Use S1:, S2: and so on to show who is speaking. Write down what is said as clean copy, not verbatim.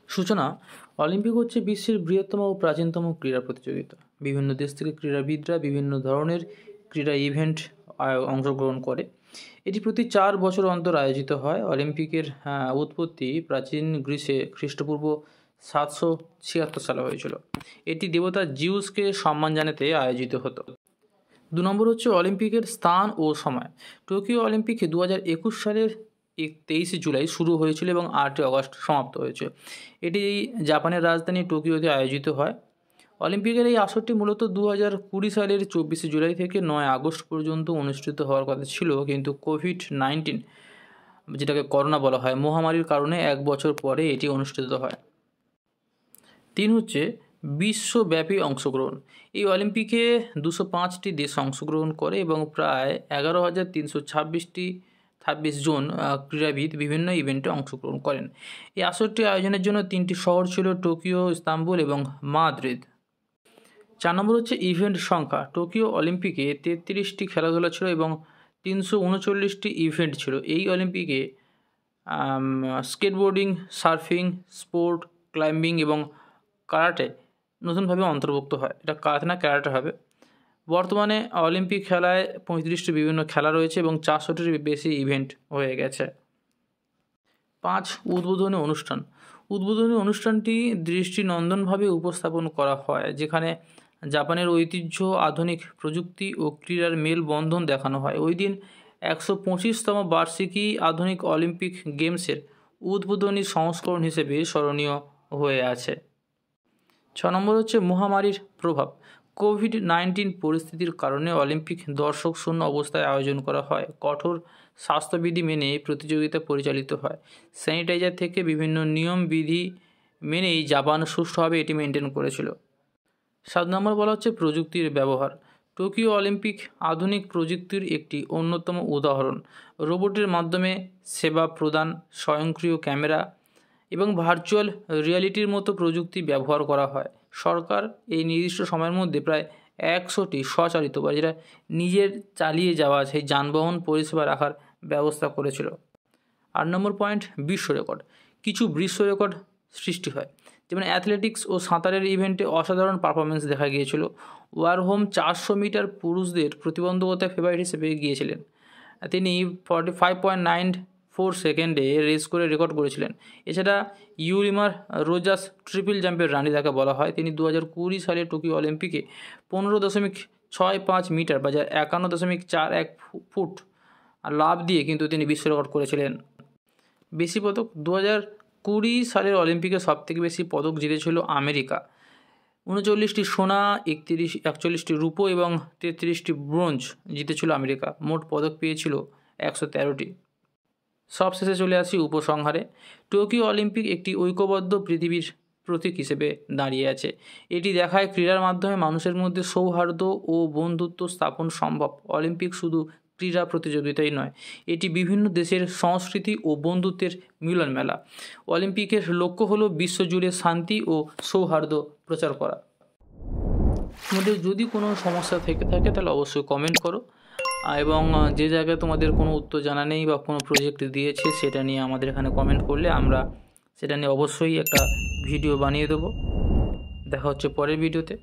S1: সূচনা। অলিম্পিক হচ্ছে বিশ্বের বৃহত্তম ও প্রাচীনতম ক্রীড়া প্রতিযোগিতা। বিভিন্ন দেশ থেকে ক্রীড়াবিদরা বিভিন্ন ধরনের ক্রীড়া ইভেন্ট অংশগ্রহণ করে। এটি প্রতি 4 বছর অন্তর আয়োজিত হয়। অলিম্পিকের উৎপত্তি প্রাচীন গ্রিসে খ্রিস্টপূর্ব 776 সালে হয়েছিল। এটি দেবতা জিউসকে সম্মান জানাতে আয়োজিত হতো। 2 নম্বর হচ্ছে অলিম্পিকের স্থান ও সময়। টোকিও অলিম্পিক 2021 সালের 23 জুলাই শুরু হয়েছিল এবং 8 আগস্ট সমাপ্ত হয়েছে। এটি জাপানের রাজধানী টোকিওতে আয়োজিত হয়। অলিম্পিকের এই আসরটি মূলত 2020 সালের 24 জুলাই থেকে 9 আগস্ট পর্যন্ত অনুষ্ঠিত হওয়ার কথা ছিল, কিন্তু কোভিড-19, যেটাকে করোনা বলা হয়, মহামারীর কারণে 1 বছর পরে এটি অনুষ্ঠিত হয়। 3 হচ্ছে বিশ্বব্যাপী অংশগ্রহণ। এই অলিম্পিকে 205টি দেশ অংশগ্রহণ করে এবং প্রায় 11,326 জন ক্রীড়াবিদ বিভিন্ন ইভেন্টে অংশগ্রহণ করেন। এই আসরটি আয়োজনের জন্য 3টি শহর ছিল, টোকিও, ইস্তাম্বুল এবং মাদ্রিদ। 4 নম্বর হচ্ছে ইভেন্ট সংখ্যা। টোকিও অলিম্পিকে 33টি খেলাধুলা ছিল এবং 339টি ইভেন্ট ছিল। এই অলিম্পিকে স্কেটবোর্ডিং, সার্ফিং, স্পোর্ট, ক্লাইম্বিং এবং কারাটে নতুনভাবে অন্তর্ভুক্ত হয়। এটা কারাতে না, ক্যারাটে হবে। বর্তমানে অলিম্পিক খেলায় 35টি বিভিন্ন খেলা রয়েছে এবং 400টির বেশি ইভেন্ট হয়ে গেছে। 5 উদ্বোধনী অনুষ্ঠান। উদ্বোধনী অনুষ্ঠানটি দৃষ্টিনন্দনভাবে উপস্থাপন করা হয়, যেখানে জাপানের ঐতিহ্য, আধুনিক প্রযুক্তি ও ক্রীড়ার মেলবন্ধন দেখানো হয়। ওই দিন 125তম বার্ষিকী আধুনিক অলিম্পিক গেমসের উদ্বোধনী সংস্করণ হিসেবে স্মরণীয় হয়ে আছে। 6 নম্বর হচ্ছে মহামারীর প্রভাব। কোভিড-19 পরিস্থিতির কারণে অলিম্পিক দর্শক শূন্য অবস্থায় আয়োজন করা হয়। কঠোর স্বাস্থ্যবিধি মেনে প্রতিযোগিতা পরিচালিত হয়। স্যানিটাইজার থেকে বিভিন্ন নিয়মবিধি মেনেই জাপান সুষ্ঠুভাবে এটি মেনটেন করেছিল। 7 নম্বর বলা হচ্ছে প্রযুক্তির ব্যবহার। টোকিও অলিম্পিক আধুনিক প্রযুক্তির একটি অন্যতম উদাহরণ। রোবটের মাধ্যমে সেবা প্রদান, স্বয়ংক্রিয় ক্যামেরা এবং ভার্চুয়াল রিয়ালিটির মতো প্রযুক্তি ব্যবহার করা হয়। সরকার এই নির্দিষ্ট সময়ের মধ্যে প্রায় 100টি স্বচালিত বা যেটা নিজের চালিয়ে যাওয়া সেই যানবাহন পরিষেবা রাখার ব্যবস্থা করেছিল। 8 নম্বর পয়েন্ট, বিশ্ব রেকর্ড। কিছু বিশ্ব রেকর্ড সৃষ্টি হয়, যেমন অ্যাথলেটিক্স ও সাঁতারের ইভেন্টে অসাধারণ পারফরমেন্স দেখা গিয়েছিল। ওয়ারহোম 400 মিটার পুরুষদের প্রতিবন্ধকতা ফেভারিট হিসেবে গিয়েছিলেন। তিনি 45.94 সেকেন্ডে রেস করে রেকর্ড করেছিলেন। এছাড়া ইউরিমার রোজাস ট্রিপল জাম্পের রানী তাকে বলা হয়। তিনি 2020 সালে টোকিও অলিম্পিকে 15.65 মিটার বা 51.41 ফুট লাফ দিয়ে কিন্তু তিনি বিশ্ব রেকর্ড করেছিলেন। বেশি পদক। 2020 সালের অলিম্পিকে সবথেকে বেশি পদক জিতেছিল আমেরিকা। 39টি সোনা, 41টি রূপো এবং 33টি ব্রোঞ্জ জিতেছিল আমেরিকা। মোট পদক পেয়েছিল 113টি। সবশেষে চলে আসি উপসংহারে। টোকিও অলিম্পিক একটি ঐক্যবদ্ধ পৃথিবীর প্রতীক হিসেবে দাঁড়িয়ে আছে। এটি দেখায় ক্রীড়ার মাধ্যমে মানুষের মধ্যে সৌহার্দ্য ও বন্ধুত্ব স্থাপন সম্ভব। অলিম্পিক শুধু ক্রীড়া প্রতিযোগিতাই নয়, এটি বিভিন্ন দেশের সংস্কৃতি ও বন্ধুত্বের মিলন মেলা। অলিম্পিকের লক্ষ্য হলো বিশ্বজুড়ে শান্তি ও সৌহার্দ্য প্রচার করা। তোমাদের যদি কোনো সমস্যা থেকে থাকে তাহলে অবশ্যই কমেন্ট করো, এবং যে জায়গায় তোমাদের কোনো উত্তর জানা নেই বা কোনো প্রজেক্ট দিয়েছে সেটা নিয়ে আমাদের এখানে কমেন্ট করলে আমরা সেটা নিয়ে অবশ্যই একটা ভিডিও বানিয়ে দেবো। দেখা হচ্ছে পরের ভিডিওতে।